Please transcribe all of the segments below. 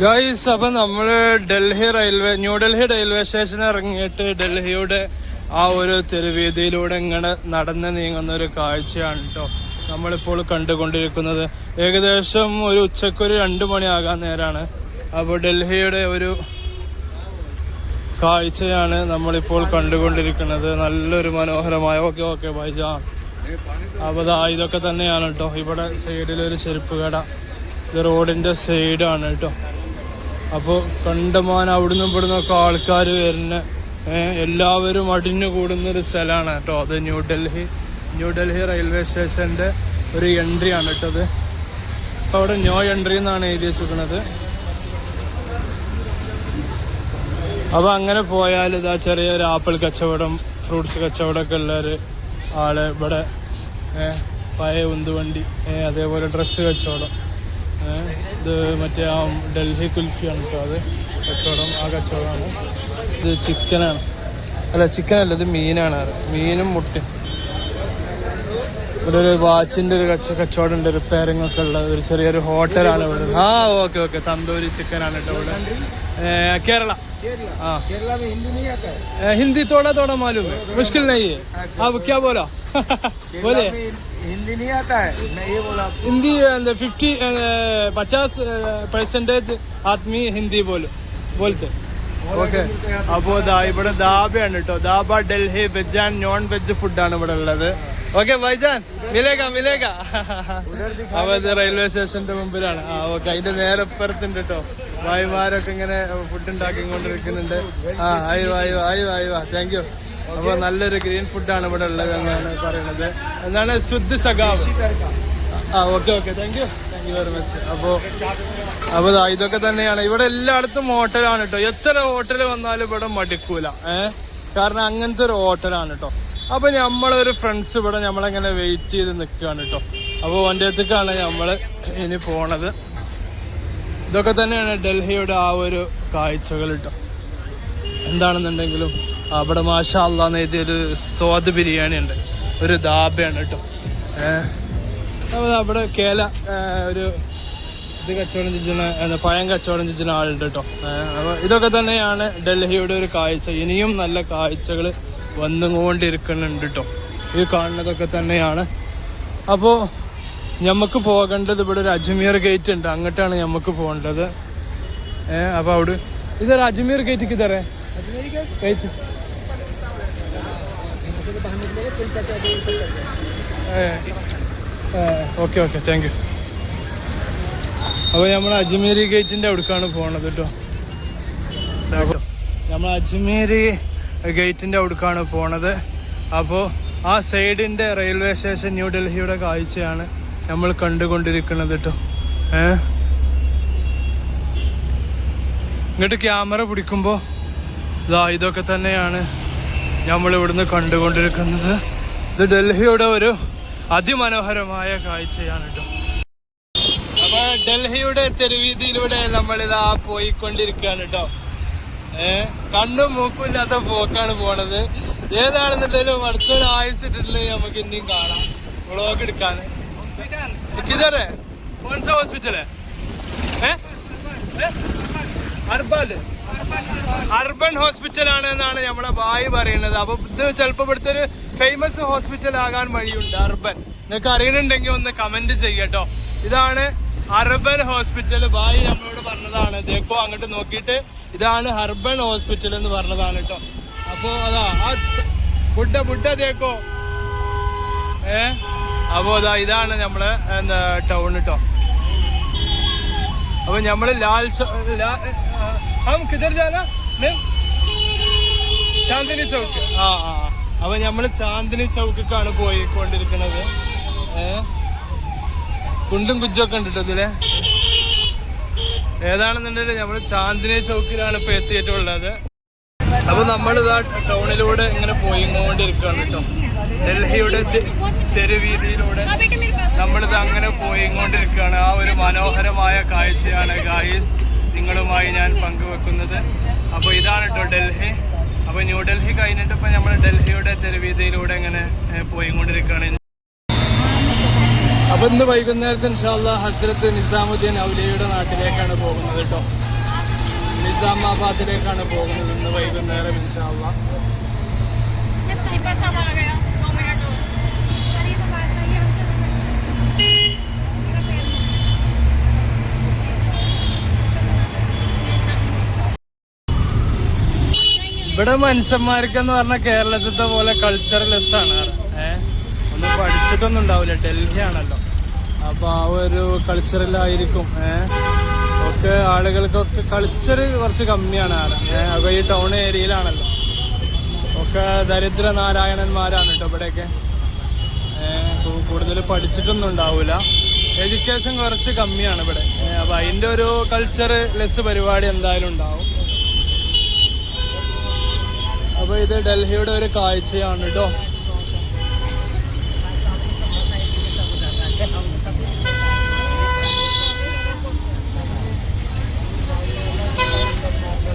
Guys, അപ്പം നമ്മൾ New Delhi railway സ്റ്റേഷനിൽ ഇറങ്ങിയിട്ട് ഡൽഹിയുടെ ആ ഒരു തെരുവീതിയിലൂടെ ഇങ്ങനെ നടന്ന് നീങ്ങുന്ന ഒരു കാഴ്ചയാണ് കേട്ടോ നമ്മളിപ്പോൾ കണ്ടുകൊണ്ടിരിക്കുന്നത്. ഏകദേശം ഒരു ഉച്ചക്കൊരു 2 മണിയാകാൻ നേരമാണ്. അപ്പോൾ ഡൽഹിയുടെ ഒരു കാഴ്ചയാണ് നമ്മളിപ്പോൾ കണ്ടുകൊണ്ടിരിക്കുന്നത്. നല്ലൊരു മനോഹരമായ ഓക്കെ ബൈജാൻ. അപ്പോൾ ഇതൊക്കെ തന്നെയാണ് കേട്ടോ. ഇവിടെ സൈഡിലൊരു ചെരുപ്പ് കട, ഇത് റോഡിൻ്റെ സൈഡാണ് കേട്ടോ. അപ്പോൾ കണ്ടമാനം അവിടുന്ന് ഇവിടുന്നൊക്കെ ആൾക്കാർ വരുന്ന എല്ലാവരും അടിഞ്ഞു കൂടുന്നൊരു സ്ഥലമാണ് കേട്ടോ. അത് ന്യൂഡൽഹി റെയിൽവേ സ്റ്റേഷൻ്റെ ഒരു എൻട്രി ആണ് കേട്ടോ. അത് അപ്പോൾ അവിടെ നോ എൻട്രി എന്നാണ് എഴുതി വെച്ചിരിക്കുന്നത്. അപ്പോൾ അങ്ങനെ പോയാൽ ഇതാ ചെറിയൊരു ആപ്പിൾ കച്ചവടം, ഫ്രൂട്ട്സ് കച്ചവടമൊക്കെ ഉള്ളൊരു ആൾ ഇവിടെ, പഴയ ഉന്തുവണ്ടി, അതേപോലെ ഡ്രസ്സ് കച്ചവടം, ഇത് മറ്റേ ആ ഡൽഹി കുൽഫിയാണ് കേട്ടോ. അത് കച്ചവടം, ആ കച്ചവടമാണ്. ഇത് ചിക്കനാണ്, ചിക്കനല്ല, ഇത് മീനാണ്. മീനും മുട്ടയും. ഇവിടെ ഒരു വാച്ചിൻ്റെ ഒരു കച്ചവടം ഉണ്ട്, റിപ്പയറിംഗ് ഒക്കെ ഉള്ള ഒരു ചെറിയൊരു ഹോട്ടലാണ് ഇവിടെ. ഓക്കെ തന്തൂരി ചിക്കനാണ് കേട്ടോ ഇവിടെ. കേരള हिंदी थोड़ा मालूम है, मुश्किल नहीं है. आप क्या बोला? बोले हिंदी नहीं आता है. मैं ये बोला हिंदी 50% आदमी हिंदी बोलते. ഓക്കെ. അപ്പോൾ ഇവിടെ ദാബയാണ് കേട്ടോ. Dhaba Delhi veg and non veg ഫുഡാണ് ഇവിടെ ഉള്ളത്. ഓക്കെ ബൈജാൻ, മിലേഗ. അപ്പോൾ ഇത് റെയിൽവേ സ്റ്റേഷന്റെ മുമ്പിലാണ്. ഓക്കെ. അതിന്റെ നേരെ ഇപ്പുറത്തുണ്ട് കേട്ടോ ഭായിമാരൊക്കെ ഇങ്ങനെ ഫുഡ് ഉണ്ടാക്കിക്കൊണ്ടിരിക്കുന്നുണ്ട്. ആയി താങ്ക് യു. അപ്പോൾ നല്ലൊരു ഗ്രീൻ ഫുഡാണ് ഇവിടെ ഉള്ളത് എന്നാണ് പറയുന്നത്. എന്താണ് ശുദ്ധ സഗാവ്. Okay thank you very much. അപ്പോൾ ഇതൊക്കെ തന്നെയാണ്. ഇവിടെ എല്ലായിടത്തും ഹോട്ടലാണ് കേട്ടോ. എത്ര ഹോട്ടൽ വന്നാലും ഇവിടെ മടുക്കൂല. കാരണം അങ്ങനത്തെ ഒരു ഹോട്ടലാണ് കേട്ടോ. അപ്പോൾ നമ്മളൊരു ഫ്രണ്ട്സ് ഇവിടെ നമ്മളെങ്ങനെ വെയിറ്റ് ചെയ്ത് നിൽക്കുകയാണ് കേട്ടോ. അപ്പോൾ വണ്ടി അടുത്തേക്കാണ് നമ്മൾ ഇനി പോണത്. ഇതൊക്കെ തന്നെയാണ് ഡൽഹിയുടെ ആ ഒരു കാഴ്ചകൾ കേട്ടോ. എന്താണെന്നുണ്ടെങ്കിലും അവിടെ മാഷാ അല്ലാന്ന് എഴുതിയൊരു സ്വാദ് ബിരിയാണി ഉണ്ട്, ഒരു ദാബയാണ് കേട്ടോ. അപ്പോൾ അവിടെ ഒരു ഇത് കച്ചവടം ചെയ്യുന്ന പഴം കച്ചവടം ചെയ്യുന്ന ആളുണ്ട് കേട്ടോ. അപ്പോൾ ഇതൊക്കെ തന്നെയാണ് ഡൽഹിയുടെ ഒരു കാഴ്ച. ഇനിയും നല്ല കാഴ്ചകൾ വന്നുകൊണ്ടിരിക്കുന്നുണ്ട് കേട്ടോ. ഈ കാണുന്നതൊക്കെ തന്നെയാണ്. അപ്പോൾ നമുക്ക് പോകേണ്ടത് ഇവിടെ ഒരു അജ്മീർ ഗേറ്റ് ഉണ്ട്, അങ്ങോട്ടാണ് നമുക്ക് പോകേണ്ടത്. അപ്പോൾ അവിടെ ഇതൊരു അജ്മീർ ഗേറ്റ് കിതറേ ഗേറ്റ്. Okay thank you. അപ്പോൾ നമ്മൾ അജ്മീരി ഗേറ്റിൻ്റെ അവിടേക്കാണ് പോകണത് കേട്ടോ. നമ്മൾ അജ്മീരി ഗേറ്റിൻ്റെ അവിടേക്കാണ് പോണത്. അപ്പോൾ ആ സൈഡിൻ്റെ റെയിൽവേ സ്റ്റേഷൻ ന്യൂഡൽഹിയുടെ കാഴ്ചയാണ് നമ്മൾ കണ്ടുകൊണ്ടിരിക്കുന്നത് കേട്ടോ. ഇങ്ങോട്ട് ക്യാമറ പിടിക്കുമ്പോൾ ഇതൊക്കെ തന്നെയാണ് നമ്മൾ ഇവിടുന്ന് കണ്ടുകൊണ്ടിരിക്കുന്നത്. ഇത് ഡൽഹിയുടെ ഒരു അതിമനോഹരമായ കാഴ്ചയാണ് കേട്ടോ. അപ്പോൾ ഡൽഹിയുടെ തെരുവീതിയിലൂടെ നമ്മളിതാ പോയിക്കൊണ്ടിരിക്കുകയാണ് കേട്ടോ. കണ്ണും മൂക്കും ഇല്ലാത്ത പോക്കാണ് പോണത്. ഏതാണെന്നുണ്ടെങ്കിലും അടുത്തൊരു ആയുസിട്ടുണ്ടെങ്കിൽ നമുക്ക് ഇനിയും കാണാം, വ്ളോഗ് എടുക്കാൻ. किधर है? कौन सा हॉस्पिटल है? അർബൻ ഹോസ്പിറ്റൽ ആണ് എന്നാണ് നമ്മളെ ഭായി പറയുന്നത്. അപ്പൊ ഇത് ചിലപ്പോൾ ഇവിടുത്തെ ഒരു ഫേമസ് ഹോസ്പിറ്റൽ ആകാൻ വഴിയുണ്ട്. അർബൻ നിങ്ങൾക്ക് അറിയുന്നുണ്ടെങ്കിൽ ഒന്ന് കമന്റ് ചെയ്യട്ടോ. ഇതാണ് അർബൻ ഹോസ്പിറ്റൽ. ഭായി നമ്മളോട് പറഞ്ഞതാണ്. ദേക്കോ അങ്ങോട്ട് നോക്കിയിട്ട് ഇതാണ് അർബൻ ഹോസ്പിറ്റൽ എന്ന് പറഞ്ഞതാണ് കേട്ടോ. അപ്പോ അതാ ബുഡ ദേക്കോ. അപ്പോൾ ഇതാണ് നമ്മളെ ടൗൺ കേട്ടോ. അപ്പൊ നമ്മള് ചാന്ദിനി ചൗക്ക്. അപ്പൊ നമ്മള് ചാന്ദിനി ചൗക്കാണ് പോയിക്കൊണ്ടിരിക്കുന്നത്. കുണ്ടും കുജ്ജൊക്കെ ഉണ്ട് കേട്ടോ ഇതിലെ. ഏതാണെന്നുണ്ടെങ്കിൽ നമ്മള് ചാന്ദിനി ചൗക്കിലാണ് ഇപ്പൊ എത്തിയിട്ടുള്ളത്. അപ്പൊ നമ്മളിതാ ടൗണിലൂടെ ഇങ്ങനെ പോയിക്കൊണ്ടിരിക്കുകയാണ് കേട്ടോ. ഡൽഹിയുടെ തെരുവീതിയിലൂടെ നമ്മളിത് അങ്ങനെ പോയിക്കൊണ്ടിരിക്കുകയാണ്. ആ ഒരു മനോഹരമായ കാഴ്ചയാണ് ഗായ്സ് നിങ്ങളുമായി ഞാൻ പങ്കുവെക്കുന്നത്. അപ്പോൾ ഇതാണ് കേട്ടോ ഡൽഹി. അപ്പോൾ ന്യൂഡൽഹി കഴിഞ്ഞിട്ട് ഇപ്പം നമ്മൾ ഡൽഹിയുടെ തെരുവീതിയിലൂടെ ഇങ്ങനെ പോയിക്കൊണ്ടിരിക്കുകയാണ്. അപ്പോൾ ഇന്ന് വൈകുന്നേരത്തിന് ഇൻഷാ അല്ലാഹ് ഹസ്രത്ത് നിസാമുദ്ദീൻ ഔലിയയുടെ നാട്ടിലേക്കാണ് പോകുന്നത് കേട്ടോ. നിസാമാബാദിലേക്കാണ് പോകുന്നത് ഇന്ന് വൈകുന്നേരം ഇൻഷാ അല്ലാഹ്. ഇവിടെ മനുഷ്യന്മാർക്കെന്ന് പറഞ്ഞാൽ കേരളത്തിലത്തെ പോലെ കൾച്ചറലെസ് ആണ്. ഒന്നും പഠിച്ചിട്ടൊന്നും ഉണ്ടാവില്ല, ഡൽഹി ആണല്ലോ, അപ്പൊ ആ ഒരു കൾച്ചറിലായിരിക്കും. ഒക്കെ ആളുകൾക്കൊക്കെ കൾച്ചർ കുറച്ച് കമ്മിയാണ് അപ്പൊ ഈ ടൗൺ ഏരിയയിലാണല്ലോ. ഒക്കെ ദരിദ്ര നാരായണന്മാരാണ് കേട്ടോ ഇവിടെയൊക്കെ. കൂടുതൽ പഠിച്ചിട്ടൊന്നും ഉണ്ടാവില്ല, എഡ്യൂക്കേഷൻ കുറച്ച് കമ്മിയാണ് ഇവിടെ. അപ്പൊ അതിന്റെ ഒരു കൾച്ചർ ലെസ് പരിപാടി എന്തായാലും ഉണ്ടാവും. അപ്പൊ ഇത് ഡൽഹിയുടെ ഒരു കാഴ്ചയാണ് കേട്ടോ.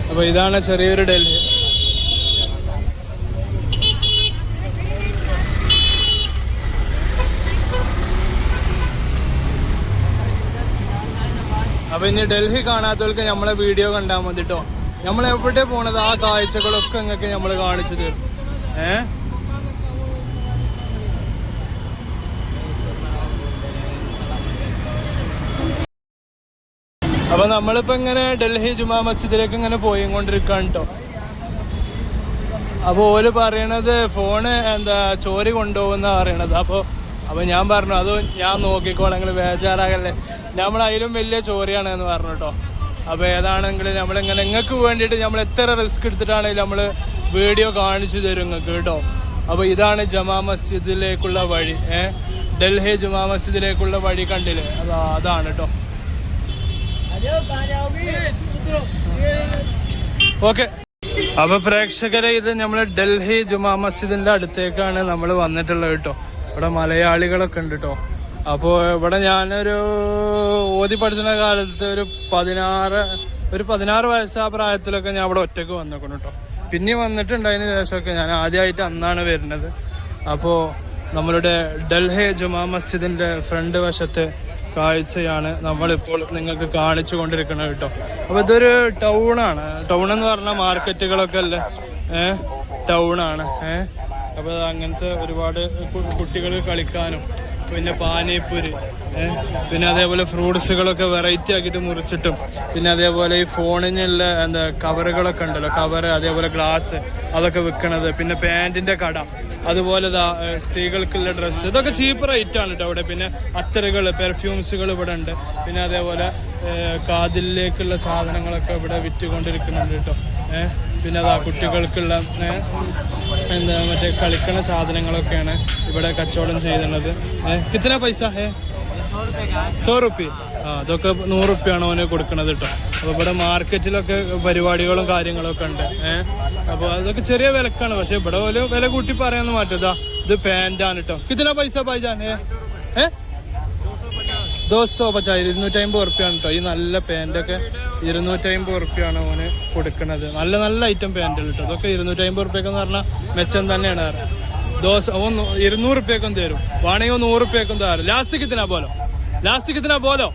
അപ്പൊ ഇതാണ് ചെറിയൊരു ഡൽഹി. അപ്പൊ ഇനി ഡൽഹി കാണാത്തവർക്ക് നമ്മളെ വീഡിയോ കണ്ടാൽ മതി കേട്ടോ. നമ്മൾ എവിടെ പോണത് ആ കാഴ്ചകളൊക്കെ നിങ്ങൾക്ക് നമ്മൾ കാണിച്ചു തരും. അപ്പൊ നമ്മളിപ്പോ ഇങ്ങനെ ഡൽഹി ജുമാ മസ്ജിദിലേക്ക് ഇങ്ങനെ പോയിക്കൊണ്ടിരിക്കുകയാണ് കേട്ടോ. അപ്പൊ ഓല് പറയണത് ഫോണ് ചോരി കൊണ്ടുപോകുന്ന പറയണത്. അപ്പൊ ഞാൻ പറഞ്ഞു അത് ഞാൻ നോക്കിക്കോളാം, നിങ്ങൾ ബേജാറാകല്ലേ, നമ്മളതിലും വലിയ ചോറിയാണ് എന്ന് പറഞ്ഞു കേട്ടോ. അപ്പൊ ഏതാണെങ്കിലും നമ്മളിങ്ങനെ നിങ്ങൾക്ക് വേണ്ടിയിട്ട് നമ്മൾ എത്ര റിസ്ക് എടുത്തിട്ടാണെങ്കിലും നമ്മൾ വീഡിയോ കാണിച്ചു തരും നിങ്ങൾക്ക് കേട്ടോ. അപ്പൊ ഇതാണ് ജമാ മസ്ജിദിലേക്കുള്ള വഴി. ഡൽഹി ജുമാ മസ്ജിദിലേക്കുള്ള വഴി കണ്ടില്ലേ, അതാണ് കേട്ടോ. ഓക്കെ, അപ്പൊ പ്രേക്ഷകരെ ഇത് നമ്മൾ ഡൽഹി ജുമാ മസ്ജിദിന്റെ അടുത്തേക്കാണ് നമ്മൾ വന്നിട്ടുള്ളത് കേട്ടോ. ഇവിടെ മലയാളികളൊക്കെ ഉണ്ട് കേട്ടോ. അപ്പോൾ ഇവിടെ ഞാനൊരു ഓതി പഠിച്ചിരുന്ന കാലത്ത് ഒരു 16 വയസ്സാ പ്രായത്തിലൊക്കെ ഞാൻ ഇവിടെ ഒറ്റക്ക് വന്നേക്കണം കേട്ടോ. പിന്നെ വന്നിട്ടുണ്ട് അതിന് ശേഷമൊക്കെ. ഞാൻ ആദ്യമായിട്ട് അന്നാണ് വരുന്നത്. അപ്പോൾ നമ്മളുടെ ഡൽഹി ജുമാ മസ്ജിദിന്റെ ഫ്രണ്ട് വശത്തെ കാഴ്ചയാണ് നമ്മളിപ്പോൾ നിങ്ങൾക്ക് കാണിച്ചു കൊണ്ടിരിക്കുന്നത് കേട്ടോ. അപ്പോൾ ഇതൊരു ടൗണാണ്. ടൗൺ എന്ന് പറഞ്ഞാൽ മാർക്കറ്റുകളൊക്കെ അല്ലേ, ടൗണാണ്. അപ്പോൾ അങ്ങനത്തെ ഒരുപാട് കുട്ടികൾ കളിക്കാനും പിന്നെ പാനിപ്പൂരി, പിന്നെ അതേപോലെ ഫ്രൂട്ട്സുകളൊക്കെ വെറൈറ്റി ആക്കിയിട്ട് മുറിച്ചിട്ടും, പിന്നെ അതേപോലെ ഈ ഫോണിനുള്ള കവറുകളൊക്കെ ഉണ്ടല്ലോ, കവറ്, അതേപോലെ ഗ്ലാസ് അതൊക്കെ വിൽക്കണത്, പിന്നെ പാൻറ്റിൻ്റെ കട, അതുപോലെ സ്ത്രീകൾക്കുള്ള ഡ്രസ്സ്, ഇതൊക്കെ ചീപ്പ് റേറ്റാണ് കേട്ടോ അവിടെ. പിന്നെ അത്തറുകൾ, പെർഫ്യൂംസുകൾ ഇവിടെ ഉണ്ട്. പിന്നെ അതേപോലെ കാതിലേക്കുള്ള സാധനങ്ങളൊക്കെ ഇവിടെ വിറ്റുകൊണ്ടിരിക്കുന്നുണ്ട് കേട്ടോ. പിന്നെ അതാ കുട്ടികൾക്കുള്ള മറ്റേ കളിക്കണ സാധനങ്ങളൊക്കെയാണ് ഇവിടെ കച്ചവടം ചെയ്യുന്നത്. കിतना പൈസ 100 റുപ്യ. അതൊക്കെ 100 റുപ്യാണ് അവന് കൊടുക്കണത് കേട്ടോ. അപ്പോൾ ഇവിടെ മാർക്കറ്റിലൊക്കെ പരിപാടികളും കാര്യങ്ങളൊക്കെ ഉണ്ട്. അപ്പോൾ അതൊക്കെ ചെറിയ വിലക്കാണ്, പക്ഷെ ഇവിടെ ഒരു വില കൂട്ടി പറയാന്ന് മാറ്റതാ. ഇത് പാൻറ്റാണ് കേട്ടോ. കിतना പൈസ ഭായിജാൻ? 250, 250 റുപ്യാണ് കേട്ടോ. ഈ നല്ല പാൻറ്റൊക്കെ 250 റുപ്യാണ് അവന് കൊടുക്കുന്നത്. നല്ല നല്ല ഐറ്റം പാൻറ്റുകൾ കേട്ടോ. അതൊക്കെ 250 റുപ്യക്കെന്ന് പറഞ്ഞാൽ മെച്ചം തന്നെയാണ്. അവൻ 200 റുപ്യക്കും തരും, വേണമെങ്കിൽ 100 റുപ്യക്കും തരും. ലാസ്റ്റ് കിത്തന പോലോ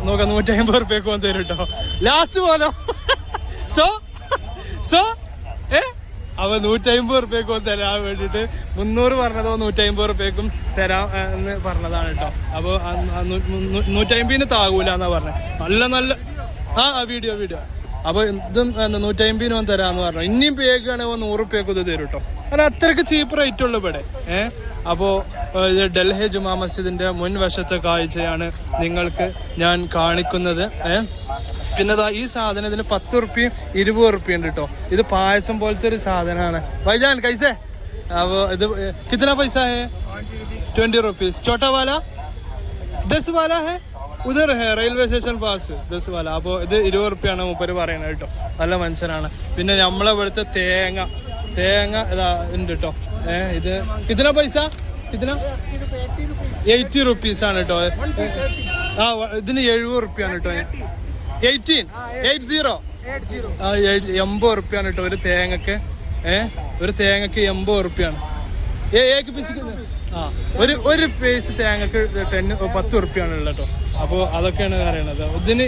നോക്കാം, 150 റുപ്യക്കും തരും കേട്ടോ. ലാസ്റ്റ് പോലോ സോ അവ 150 റുപ്യക്കും തരാൻ വേണ്ടിയിട്ട് 300 പറഞ്ഞതോ 150 റുപ്യക്കും തരാം എന്ന് പറഞ്ഞതാണ് കേട്ടോ. അപ്പോൾ 150 താകൂല എന്നാ പറഞ്ഞത്. നല്ല വീഡിയോ അപ്പൊ ഇത് 150 തരാന്ന് പറഞ്ഞു. ഇനിയും പേക്കാണെങ്കിൽ 100 റുപ്യക്കും ഇത് തരും കേട്ടോ. കാരണം അത്രയ്ക്ക് ചീപ്പ് റേറ്റ് ഉള്ളു ഇവിടെ. അപ്പോൾ ഇത് ഡൽഹി ജുമാ മസ്ജിദിന്റെ മുൻവശത്തെ കാഴ്ചയാണ് നിങ്ങൾക്ക് ഞാൻ കാണിക്കുന്നത്. പിന്നെ ഈ സാധനത്തിന് 10 റുപ്യയും 20 റുപ്യ ഉണ്ട് കേട്ടോ. ഇത് പായസം പോലത്തെ ഒരു സാധനമാണ്. ഭായിജാൻ കൈസേ? അപ്പോൾ ഇത് കിतना पैसा है? 20 रुपीज. छोटा वाला 10 वाला है, ഉദർ ഹേ റെയിൽവേ സ്റ്റേഷൻ പാസ് 10 വാല. അപ്പോൾ ഇത് 20 റുപ്യാണ് മൂപ്പര് പറയുന്നത് കേട്ടോ. നല്ല മനുഷ്യനാണ്. പിന്നെ നമ്മളെ ഇവിടുത്തെ തേങ്ങ ഇതാ ഉണ്ട് കേട്ടോ. ഇത് കിतना പൈസ? 80 റുപ്പീസാണ് കേട്ടോ. ഇതിന് 70 റുപ്യാണ് കേട്ടോ. 80 80 റുപ്യാണ് കേട്ടോ ഒരു തേങ്ങക്ക്. ഒരു തേങ്ങക്ക് 80 റുപ്യാണ്. ഒരു പീസ് തേങ്ങക്ക് 10 റുപ്യാണ് ഉള്ളത് കേട്ടോ. അപ്പോൾ അതൊക്കെയാണ് അറിയണത്. ഇതിന്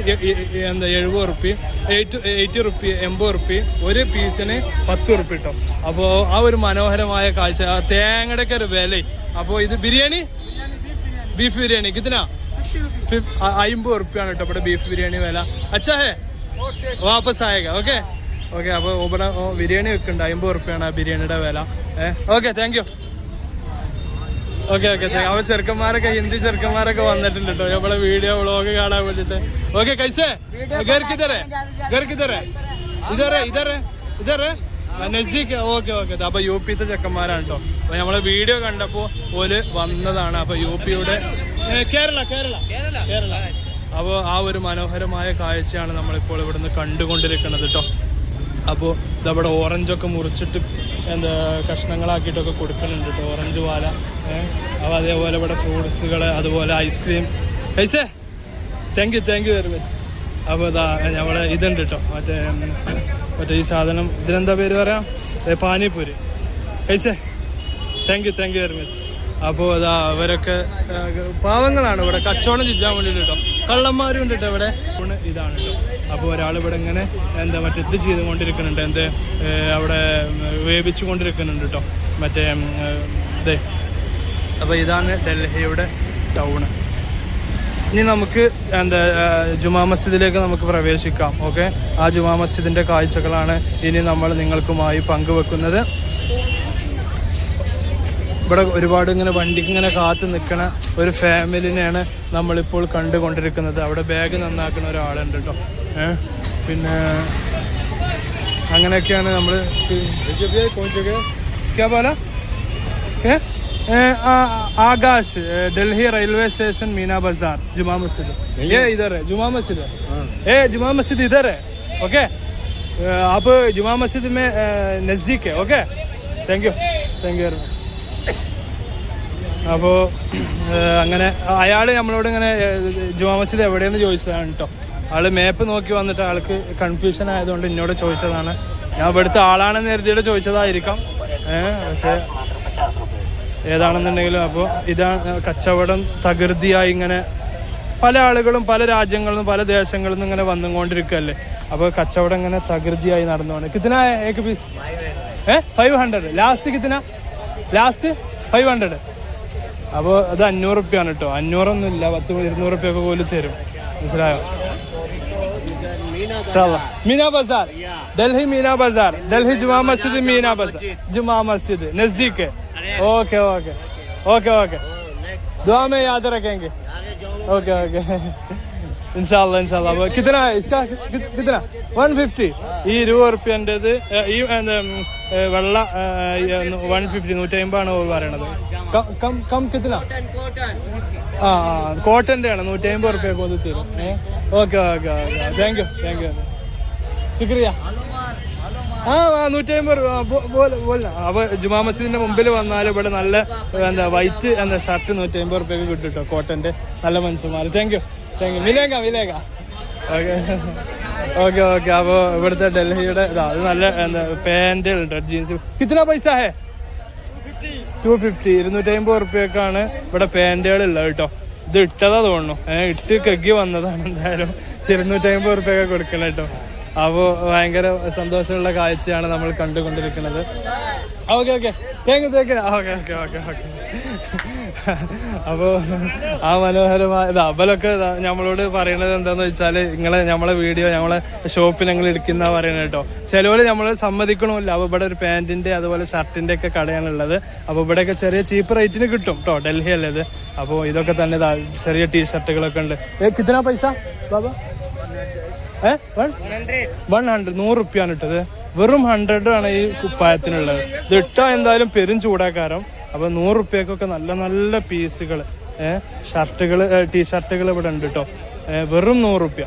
എന്താ 70 റുപ്യ, 80 റുപ്യ, 80 റുപ്യ, ഒരു പീസിന് 10 റുപ്യ കിട്ടും. അപ്പോൾ ആ ഒരു മനോഹരമായ കാഴ്ച, ആ തേങ്ങയുടെ ഒക്കെ ഒരു വില. അപ്പോൾ ഇത് ബിരിയാണി, ബീഫ് ബിരിയാണി കിത്തന 50 റുപ്യാണ് കേട്ടോ ഇവിടെ ബീഫ് ബിരിയാണി വില. അച്ഛാ ഹേ വാപ്പസ് ആയേഗാ. Okay okay. അപ്പോൾ ഇവിടെ ബിരിയാണി വെക്കുന്നുണ്ട്, 50 റുപ്യാണ് ആ ബിരിയാണിയുടെ വില. Okay thank U. Okay okay. അവ ചെറുക്കന്മാരൊക്കെ, ഹിന്ദി ചെറുക്കന്മാരൊക്കെ വന്നിട്ടുണ്ട് കേട്ടോ ഇവിടെ വീഡിയോ വ്ളോഗ് കാണാൻ വേണ്ടിട്ട്. ഓക്കെ കൈസേ घर किधर है? घर किधर है? इधर है इधर है इधर है നസീക്ക്. Okay okay. അപ്പൊ യു പിത്തെ ചെക്കന്മാരാണ് കേട്ടോ. അപ്പൊ നമ്മളെ വീഡിയോ കണ്ടപ്പോ ഓല് വന്നതാണ്. അപ്പൊ യു പിയുടെ കേരള കേരള കേരള. അപ്പോൾ ആ ഒരു മനോഹരമായ കാഴ്ചയാണ് നമ്മളിപ്പോൾ ഇവിടുന്ന് കണ്ടുകൊണ്ടിരിക്കുന്നത് കേട്ടോ. അപ്പോൾ ഇതവിടെ ഓറഞ്ചൊക്കെ മുറിച്ചിട്ട് എന്താ കഷ്ണങ്ങളാക്കിയിട്ടൊക്കെ കൊടുക്കുന്നുണ്ട് കേട്ടോ, ഓറഞ്ച് വാല. അപ്പോൾ അതേപോലെ ഇവിടെ ഫ്രൂട്ട്സുകൾ, അതുപോലെ ഐസ്ക്രീം. പൈസേ താങ്ക് യു വെരി മച്ച്. അപ്പോൾ ഇതാ നമ്മളെ ഇതുണ്ട് കേട്ടോ, മറ്റേ ഈ സാധനം, ഇതിനെന്താ പേര് പറയാം, പാനിപ്പൂരി. പൈസേ താങ്ക് യു വെരി മച്ച്. അപ്പോൾ ഇതാ അവരൊക്കെ പാവങ്ങളാണ്, ഇവിടെ കച്ചവടം ചെയ്യാൻ വേണ്ടിയിട്ട് കേട്ടോ. കള്ളന്മാരും ഉണ്ട് കേട്ടോ ഇവിടെ. ഇതാണ് കേട്ടോ. അപ്പോൾ ഒരാൾ ഇവിടെ ഇങ്ങനെ എന്താ മറ്റേ ഇത് ചെയ്തുകൊണ്ടിരിക്കുന്നുണ്ട്, എന്ത് അവിടെ വേവിച്ചു കൊണ്ടിരിക്കുന്നുണ്ട് കേട്ടോ, മറ്റേ ഇതേ. അപ്പോൾ ഇതാണ് ഡൽഹിയുടെ ടൗണ്. ഇനി നമുക്ക് എന്താ ജുമാ മസ്ജിദിലേക്ക് നമുക്ക് പ്രവേശിക്കാം. ഓക്കെ, ആ ജുമാ മസ്ജിദിൻ്റെ കാഴ്ചകളാണ് ഇനി നമ്മൾ നിങ്ങൾക്കുമായി പങ്കുവെക്കുന്നത്. ഇവിടെ ഒരുപാട് ഇങ്ങനെ വണ്ടിക്ക് ഇങ്ങനെ കാത്തു നിൽക്കണ ഒരു ഫാമിലിനെയാണ് നമ്മളിപ്പോൾ കണ്ടുകൊണ്ടിരിക്കുന്നത്. അവിടെ ബാഗ് നന്നാക്കുന്ന ഒരാളുണ്ട് കേട്ടോ. പിന്നെ അങ്ങനെയൊക്കെയാണ് നമ്മൾ. ക്യാ പോലെ ആകാശ് दिल्ली रेलवे स्टेशन मीना बाजार जुमा मस्जिद ये इधर है. जुमा मस्जिद है, जुमा मस्जिद इधर है. ओके, आप जुमा मस्जिद में नज़दीक है. Okay thank you very much. അപ്പോൾ അങ്ങനെ അയാൾ നമ്മളോട് ഇങ്ങനെ ജുമാ മസ്ജിദ് എവിടെയെന്ന് ചോദിച്ചതാണ് കേട്ടോ. ആൾ മാപ്പ് നോക്കി വന്നിട്ട് ആൾക്ക് കൺഫ്യൂഷൻ ആയതുകൊണ്ട് എന്നോട് ചോദിച്ചതാണ്. ഞാൻ ഇവിടുത്തെ ആളാണെന്ന് കരുതിയിട്ട് ചോദിച്ചതായിരിക്കാം, പക്ഷേ ഏതാണെന്നുണ്ടെങ്കിലും. അപ്പോൾ ഇതാണ് കച്ചവടം തകൃതിയായി ഇങ്ങനെ പല ആളുകളും പല രാജ്യങ്ങളിൽ നിന്നും പല ദേശങ്ങളിൽ നിന്നും ഇങ്ങനെ വന്നുകൊണ്ടിരിക്കുകയല്ലേ. അപ്പോൾ കച്ചവടം ഇങ്ങനെ തകൃതിയായി നടന്നുകൊണ്ട്. കിത്തന ഏക്ക് പീസ് 500. ലാസ്റ്റ് കിത്തന? ലാസ്റ്റ് 500. അപ്പോൾ അത് 500 റുപ്യാണ് കേട്ടോ. 500 ഇല്ല, 100-200 റുപ്യൊക്കെ പോലും തരും. മനസ്സിലായോ? मीना बाजार, दिल्ली मीना बाजार, दिल्ली जुमा मस्जिद मीना बाजार, जुमा मस्जिद नजदीक है. ओके ओके ओके ओके, दुआ में याद रखेंगे. ओके ओके इंशाल्लाह इंशाल्लाह. अब कितना है इसका? कितना? 150. ഈ 20 റുപ്യൻ്റെത് ഈ വെള്ള 150, 150 ആണ് പറയണത്. കം കിത്തന? ആ കോട്ടൻ്റെ ആണ്, 150 റുപ്യൊക്കെ ഒന്ന് തരും. Okay okay okay. Thank you ശുക്രിയ. 150 രൂപ. അപ്പോൾ ജുമാ മസ്ജിദിന്റെ മുമ്പിൽ വന്നാൽ ഇവിടെ നല്ല എന്താ വൈറ്റ് എന്താ ഷർട്ട് 150 റുപ്യൊക്കെ കിട്ടും കേട്ടോ, കോട്ടൻ്റെ. നല്ല മനുഷ്യന്മാർ. താങ്ക് യു മിലേഗ. Okay okay okay. അപ്പോൾ ഇവിടുത്തെ ഡൽഹിയുടെ അത് നല്ല എന്താ പാൻറ് ഉണ്ട്, ജീൻസ്. കിത്തന പൈസ ഹേ? 250. 250 റുപ്യക്കാണ് ഇവിടെ പാൻറ്റുകളുള്ളത് കേട്ടോ. ഇത് ഇട്ടതാ തോന്നുന്നു, ഇട്ട് കഗ്ഗി വന്നതാണ്. എന്തായാലും 250 റുപ്യൊക്കെ കൊടുക്കണം കേട്ടോ. അപ്പോൾ ഭയങ്കര സന്തോഷമുള്ള കാഴ്ചയാണ് നമ്മൾ കണ്ടുകൊണ്ടിരിക്കുന്നത്. Okay okay thank U. Okay okay okay okay. അപ്പോൾ ആ മനോഹരമായ അവലൊക്കെ നമ്മളോട് പറയണത് എന്താണെന്ന് വെച്ചാൽ, നമ്മളെ വീഡിയോ നമ്മളെ ഷോപ്പിൽ ഞങ്ങൾ എടുക്കുന്ന പറയുന്നത് കേട്ടോ. ചിലവർ നമ്മൾ സമ്മതിക്കണമില്ല. അപ്പോൾ ഇവിടെ ഒരു പാൻറ്റിൻ്റെ അതുപോലെ ഷർട്ടിൻ്റെ ഒക്കെ കടയാണുള്ളത്. അപ്പോൾ ഇവിടെയൊക്കെ ചെറിയ ചീപ്പ് റേറ്റിന് കിട്ടും കേട്ടോ, ഡൽഹി അല്ലേ ഇത്. അപ്പോൾ ഇതൊക്കെ തന്നെ ചെറിയ ടീഷർട്ടുകളൊക്കെ ഉണ്ട്. കിത്തന പൈസ ബാബ? 100. 100 റുപ്യാണ് ഇട്ടത്. വെറും 100 ആണ് ഈ കുപ്പായത്തിനുള്ളത്. ഇത് ഇട്ടാൽ എന്തായാലും പെരും ചൂടാക്കാരം. അപ്പോൾ 100 റുപ്യക്കൊക്കെ നല്ല നല്ല പീസുകൾ ഷർട്ടുകൾ ടീഷർട്ടുകൾ ഇവിടെ ഉണ്ട് കേട്ടോ. വെറും 100 റുപ്യ.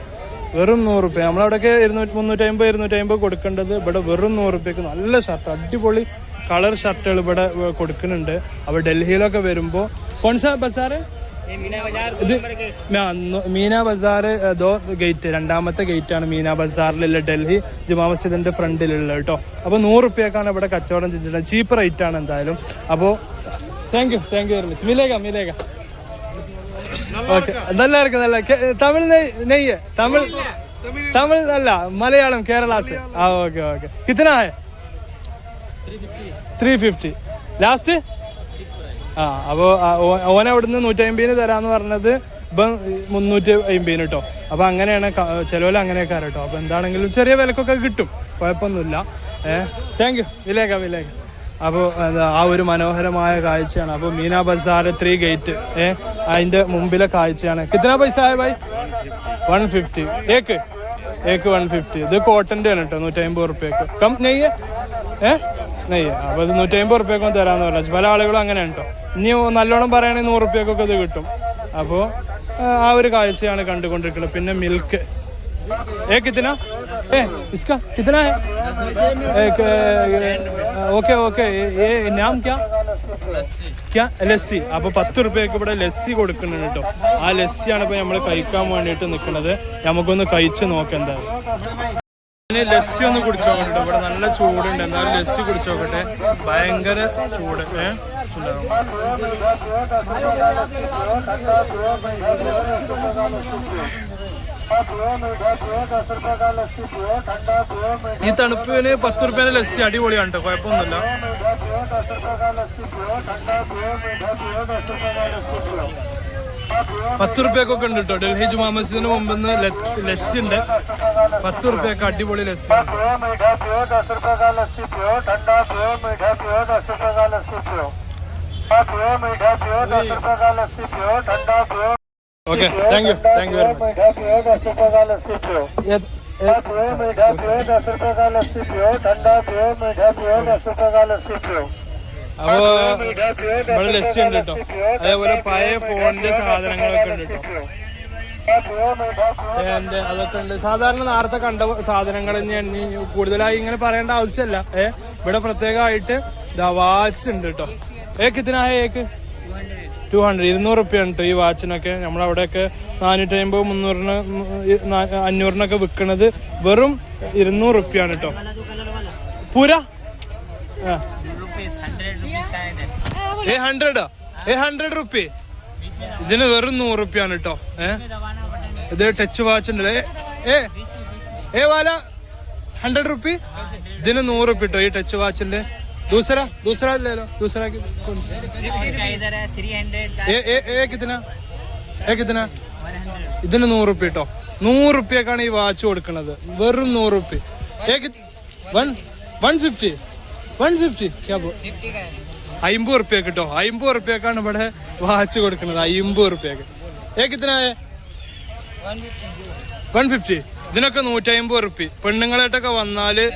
നമ്മളവിടെയൊക്കെ 350 കൊടുക്കേണ്ടത് ഇവിടെ വെറും 100 റുപ്യക്ക് നല്ല ഷർട്ട്, അടിപൊളി കളർ ഷർട്ടുകൾ ഇവിടെ കൊടുക്കുന്നുണ്ട്. അപ്പോൾ ഡൽഹിയിലൊക്കെ വരുമ്പോൾ കോൺസാ ബസാർ ഇത് മീന ബസാർ ഗേറ്റ്, രണ്ടാമത്തെ ഗേറ്റാണ് മീന ബസാറിലുള്ള ഡൽഹി ജുമാ മസ്ജിദിന്റെ ഫ്രണ്ടിലുള്ള കേട്ടോ. അപ്പോൾ 100 റുപ്യക്കാണ് ഇവിടെ കച്ചവടം ചെയ്തിട്ടുള്ളത്. ചീപ്പ് റേറ്റ് ആണ് എന്തായാലും. അപ്പോൾ താങ്ക് യു വെരി മച്ച്. മിലേഗ ഓക്കെ നല്ല ഇറക്കും നല്ല തമിഴ് നെയ്യ് തമിഴ് അല്ല മലയാളം കേരളാസ് ആ ഓക്കെ ഓക്കെ കിतना है 350 ലാസ്റ്റ് ആ അപ്പോ ഓന അവിടുന്ന് 150 തരാന്ന് പറഞ്ഞത് ഇപ്പം 350 കേട്ടോ. അപ്പൊ അങ്ങനെയാണ് ചിലവര് അങ്ങനെയൊക്കെ കേട്ടോ. അപ്പൊ എന്താണെങ്കിലും ചെറിയ വിലക്കൊക്കെ കിട്ടും, കുഴപ്പമൊന്നുമില്ല. താങ്ക് യു വിലേക്ക. അപ്പോൾ ആ ഒരു മനോഹരമായ കാഴ്ചയാണ്. അപ്പോൾ മീന ബസാർ 3 ഗേറ്റ് അതിന്റെ മുമ്പിലെ കാഴ്ചയാണ്. കിतना പൈസ ആയ ഭായ്? 150 ഏക്ക് 150. ഇത് കോട്ടന്റെ ആണ് കേട്ടോ, 150 റുപ്യക്ക്. കം നെയ്യ് നെയ്യ്. അപ്പൊ ഇത് 150 റുപ്യക്കും തരാന്ന് പറഞ്ഞു. പല ആളുകളും അങ്ങനെയാണ് കേട്ടോ. ഇനി നല്ലോണം പറയുകയാണെങ്കിൽ 100 റുപ്യക്കൊക്കെ ഇത് കിട്ടും. അപ്പോൾ ആ ഒരു കാഴ്ചയാണ് കണ്ടുകൊണ്ടിരിക്കുന്നത്. പിന്നെ മിൽക്ക് कितना इसका कितना है? ഓക്കെ ये नाम क्या ലസ്സി. അപ്പൊ 10 റുപ്യക്ക് ഇവിടെ ലസ്സി കൊടുക്കുന്നുണ്ട് കേട്ടോ. ആ ലസ്സിയാണ് ഇപ്പൊ നമ്മൾ കഴിക്കാൻ വേണ്ടിയിട്ട് നിൽക്കുന്നത്. നമുക്കൊന്ന് കഴിച്ച് നോക്കാം എന്തായാലും. ലസ്സി ഒന്ന് കുടിച്ചു നോക്കട്ടെ. ഇവിടെ നല്ല ചൂടുണ്ട്, എന്തായാലും ലസ്സി കുടിച്ചു നോക്കട്ടെ. ഭയങ്കര ചൂട് ഈ തണുപ്പിന് 10 റുപ്യേന്റെ ലസ്സി അടിപൊളിയാണ് കേട്ടോ, കുഴപ്പമൊന്നുമില്ല. 10 റുപ്യക്കൊക്കെ ഉണ്ട് കേട്ടോ. ഡൽഹി ജുമാ മസ്ജിദിന് മുമ്പ് ലസ്സി ഉണ്ട്. 10 റുപ്യക്ക് അടിപൊളി lassi. Okay thank you very much. അപ്പോ ഇവിടെ ലസ്സി ഉണ്ട് കേട്ടോ. അതേപോലെ പഴയ ഫോണിന്റെ സാധനങ്ങളൊക്കെ ഉണ്ട് കേട്ടോ. അതൊക്കെ ഉണ്ട്. സാധാരണ നേരത്തെ കണ്ട സാധനങ്ങൾ തന്നെയാണ്. കൂടുതലായി ഇങ്ങനെ പറയേണ്ട ആവശ്യമല്ല. ഇവിടെ പ്രത്യേകമായിട്ട് വാച്ച് ഉണ്ട് കേട്ടോ. കിത്തനായ 200 200 റുപ്യാണ് കേട്ടോ ഈ വാച്ചിനൊക്കെ. നമ്മളവിടെയൊക്കെ 450 300 500 വിൽക്കുന്നത് വെറും 200 റുപ്യാണ് കേട്ടോ. പൂര 100 റുപ്യ. ഇതിന് വെറും 100 റുപ്യാണ് കേട്ടോ. ഇത് ടച്ച് വാച്ച് ഉണ്ട്. വാല 100 റുപ്യ. ഇതിന് 100 റുപ്യ കേട്ടോ ഈ ടച്ച് വാച്ചിന്റെ. दूसरा ले लो. दूसरा कौन सा? कितना? ഇതിന് 100 റുപ്യ കേട്ടോ. 100 റുപ്യക്കാണ് ഈ വാച്ച് കൊടുക്കുന്നത്. വെറും 100 റുപ്യ. 150 50 റുപ്യ കേട്ടോ. 50 റുപ്യക്കാണ് ഇവിടെ വാച്ച് കൊടുക്കുന്നത്. 50 റുപ്യക്ക്. കിतना 150. ഇതിനൊക്കെ 150 റുപ്യ. പെണ്ണുങ്ങളായിട്ടൊക്കെ വന്നാല്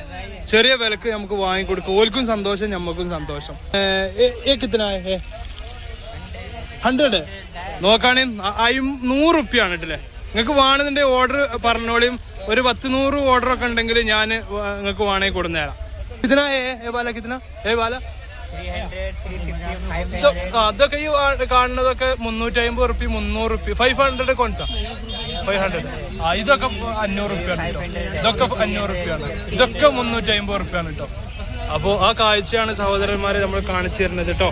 ചെറിയ വിലക്ക് നമുക്ക് വാങ്ങിക്കൊടുക്കും. ഓൽക്കും സന്തോഷം, ഞമ്മക്കും സന്തോഷം. 100 നോക്കാണേ 100 റുപ്യാണ് കേട്ടില്ലേ. നിങ്ങൾക്ക് വേണമെന്നുണ്ടെ ഓർഡർ പറഞ്ഞോളിയും. ഒരു 10-100 ഓർഡർ ഒക്കെ ഉണ്ടെങ്കിൽ ഞാൻ നിങ്ങൾക്ക് വേണമെങ്കിൽ കൊടുന്നേരാം. അതൊക്കെ ഈ കാണുന്നതൊക്കെ 350 റുപ്യ 300 റുപ്യ. 500 കോൺസാ 500. ഇതൊക്കെ 500 റുപ്യാണ് കേട്ടോ. ഇതൊക്കെ 500 റുപ്യാണ്. ഇതൊക്കെ 350 റുപ്യാണ് കേട്ടോ. അപ്പോ ആ കാഴ്ചയാണ് സഹോദരന്മാരെ നമ്മൾ കാണിച്ചു തരുന്നത് കേട്ടോ.